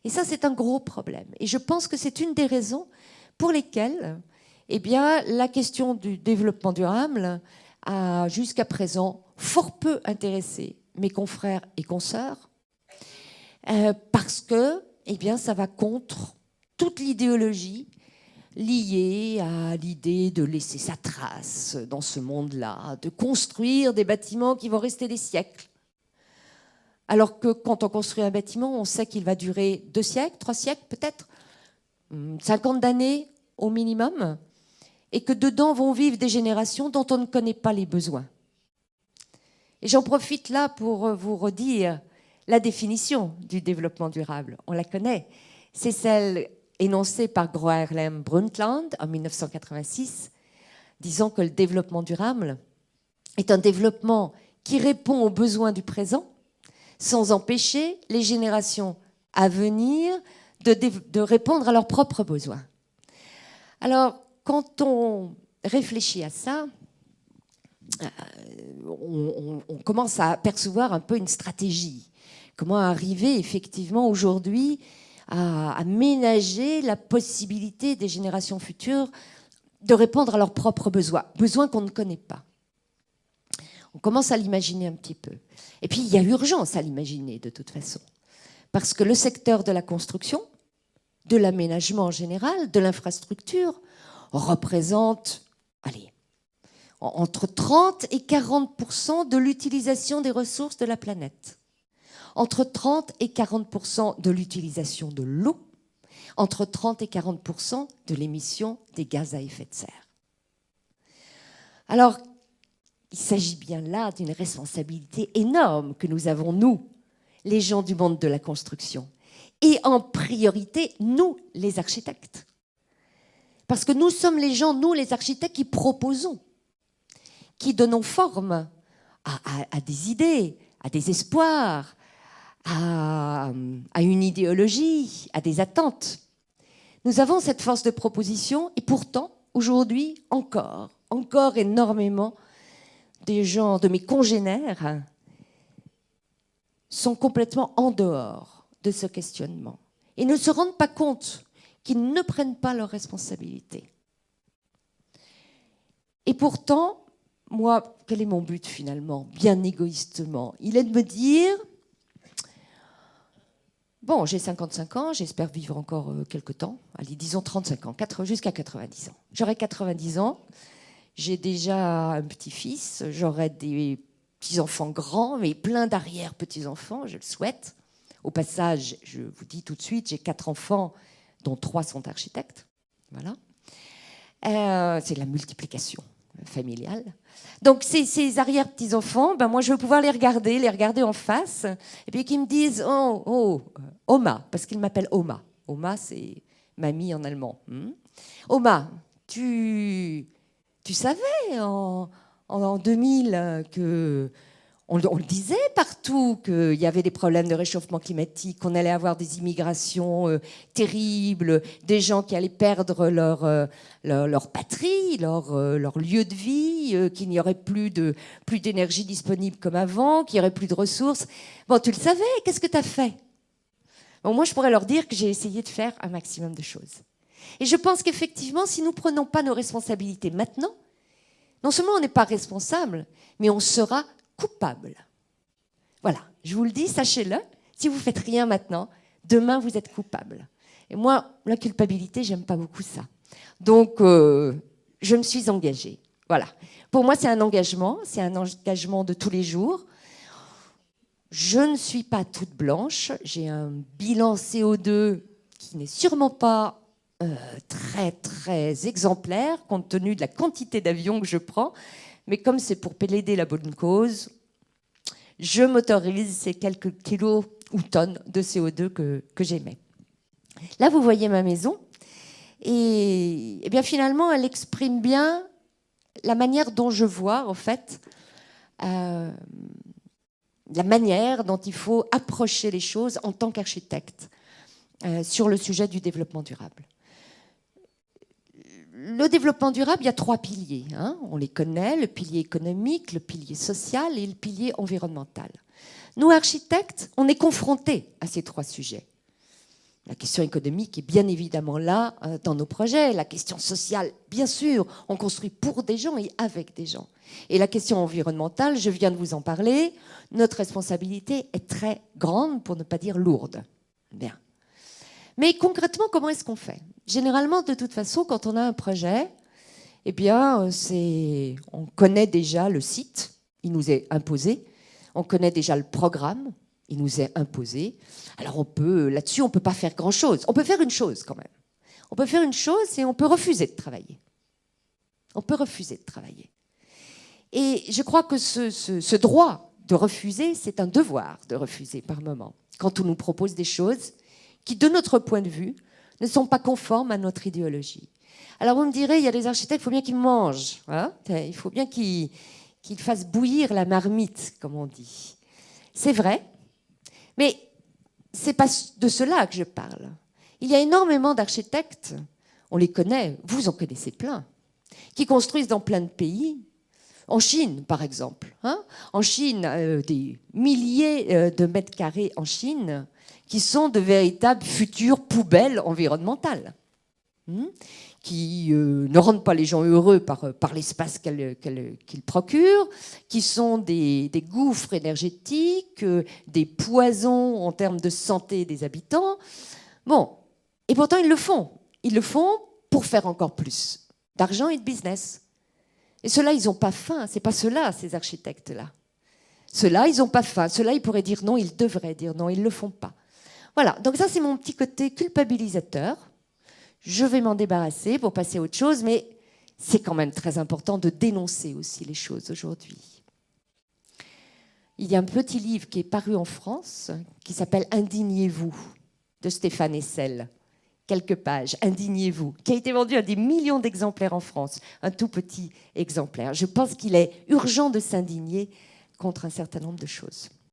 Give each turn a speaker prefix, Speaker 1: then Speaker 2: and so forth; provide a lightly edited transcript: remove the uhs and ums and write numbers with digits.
Speaker 1: Et ça, c'est un gros problème. Et je pense que c'est une des raisons pour lesquelles eh bien, la question du développement durable a jusqu'à présent fort peu intéressé mes confrères et consoeurs, parce que eh bien, ça va contre toute l'idéologie liée à l'idée de laisser sa trace dans ce monde-là, de construire des bâtiments qui vont rester des siècles. Alors que quand on construit un bâtiment, on sait qu'il va durer 2 siècles, 3 siècles peut-être, 50 d'années au minimum, et que dedans vont vivre des générations dont on ne connaît pas les besoins. Et j'en profite là pour vous redire la définition du développement durable. On la connaît. C'est celle énoncée par Gro Harlem Brundtland en 1986, disant que le développement durable est un développement qui répond aux besoins du présent sans empêcher les générations à venir de répondre à leurs propres besoins. Alors, quand on réfléchit à ça, on commence à percevoir un peu une stratégie. Comment arriver effectivement aujourd'hui à ménager la possibilité des générations futures de répondre à leurs propres besoins, besoins qu'on ne connaît pas. On commence à l'imaginer un petit peu. Et puis, il y a urgence à l'imaginer, de toute façon. Parce que le secteur de la construction, de l'aménagement en général, de l'infrastructure, représente, allez, entre 30 et 40% de l'utilisation des ressources de la planète. Entre 30 et 40% de l'utilisation de l'eau. Entre 30 et 40% de l'émission des gaz à effet de serre. Alors, il s'agit bien là d'une responsabilité énorme que nous avons, nous, les gens du monde de la construction. Et en priorité, nous, les architectes. Parce que nous sommes les gens, nous, les architectes, qui proposons, qui donnons forme à des idées, à des espoirs, à une idéologie, à des attentes. Nous avons cette force de proposition et pourtant, aujourd'hui, encore énormément des gens, de mes congénères, sont complètement en dehors de ce questionnement et ne se rendent pas compte qu'ils ne prennent pas leurs responsabilités. Et pourtant, moi, quel est mon but finalement, bien égoïstement? Il est de me dire, bon, j'ai 55 ans, j'espère vivre encore quelques temps, allez, disons 35 ans, jusqu'à 90 ans. J'aurai 90 ans, j'ai déjà un petit-fils, j'aurai des petits-enfants grands, mais plein d'arrière-petits-enfants, je le souhaite. Au passage, je vous dis tout de suite, j'ai 4 enfants, dont 3 sont architectes. Voilà. C'est la multiplication familiale. Donc ces arrière-petits-enfants, ben moi je veux pouvoir les regarder en face, et puis qu'ils me disent « Oh, Oma », parce qu'ils m'appellent Oma. Oma, c'est mamie en allemand. Oma, tu savais en 2000 que... On le disait partout qu'il y avait des problèmes de réchauffement climatique, qu'on allait avoir des immigrations terribles, des gens qui allaient perdre leur patrie, leur lieu de vie, qu'il n'y aurait plus d'énergie disponible comme avant, qu'il n'y aurait plus de ressources. Bon, tu le savais, qu'est-ce que tu as fait? Bon, moi, je pourrais leur dire que j'ai essayé de faire un maximum de choses. Et je pense qu'effectivement, si nous ne prenons pas nos responsabilités maintenant, non seulement on n'est pas responsable, mais on sera coupable. Voilà, je vous le dis, sachez-le, si vous ne faites rien maintenant, demain vous êtes coupable. Et moi, la culpabilité, j'aime pas beaucoup ça. Donc, je me suis engagée. Voilà. Pour moi, c'est un engagement de tous les jours. Je ne suis pas toute blanche, j'ai un bilan CO2 qui n'est sûrement pas très, très exemplaire, compte tenu de la quantité d'avions que je prends. Mais comme c'est pour plaider la bonne cause, je m'autorise ces quelques kilos ou tonnes de CO2 que j'émets. Là, vous voyez ma maison. Et bien finalement, elle exprime bien la manière dont je vois, en fait, la manière dont il faut approcher les choses en tant qu'architecte sur le sujet du développement durable. Le développement durable, il y a 3 piliers. On les connaît, le pilier économique, le pilier social et le pilier environnemental. Nous, architectes, on est confrontés à ces 3 sujets. La question économique est bien évidemment là dans nos projets. La question sociale, bien sûr, on construit pour des gens et avec des gens. Et la question environnementale, je viens de vous en parler, notre responsabilité est très grande, pour ne pas dire lourde. Bien. Mais concrètement, comment est-ce qu'on fait? Généralement, de toute façon, quand on a un projet, eh bien, on connaît déjà le site, il nous est imposé, on connaît déjà le programme, il nous est imposé. Alors là-dessus, on ne peut pas faire grand-chose. On peut faire une chose quand même. On peut faire une chose et on peut refuser de travailler. On peut refuser de travailler. Et je crois que ce droit de refuser, c'est un devoir de refuser par moment, quand on nous propose des choses qui, de notre point de vue, ne sont pas conformes à notre idéologie. Alors vous me direz, il y a des architectes, il faut bien qu'ils mangent. Hein, il faut bien qu'ils fassent bouillir la marmite, comme on dit. C'est vrai. Mais ce n'est pas de cela que je parle. Il y a énormément d'architectes, on les connaît, vous en connaissez plein, qui construisent dans plein de pays. En Chine, par exemple. Hein, en Chine, des milliers de mètres carrés en Chine, qui sont de véritables futures poubelles environnementales, qui ne rendent pas les gens heureux par l'espace qu'ils procurent, qui sont des gouffres énergétiques, des poisons en termes de santé des habitants. Bon, et pourtant ils le font. Ils le font pour faire encore plus d'argent et de business. Et ceux-là, ils n'ont pas faim. Ce n'est pas ceux-là, ces architectes-là. Ceux-là, ils n'ont pas faim. Ceux-là, ils pourraient dire non, ils devraient dire non, ils ne le font pas. Voilà, donc ça, c'est mon petit côté culpabilisateur. Je vais m'en débarrasser pour passer à autre chose, mais c'est quand même très important de dénoncer aussi les choses aujourd'hui. Il y a un petit livre qui est paru en France qui s'appelle « Indignez-vous » de Stéphane Hessel. Quelques pages, « Indignez-vous », qui a été vendu à des millions d'exemplaires en France, un tout petit exemplaire. Je pense qu'il est urgent de s'indigner contre un certain nombre de choses.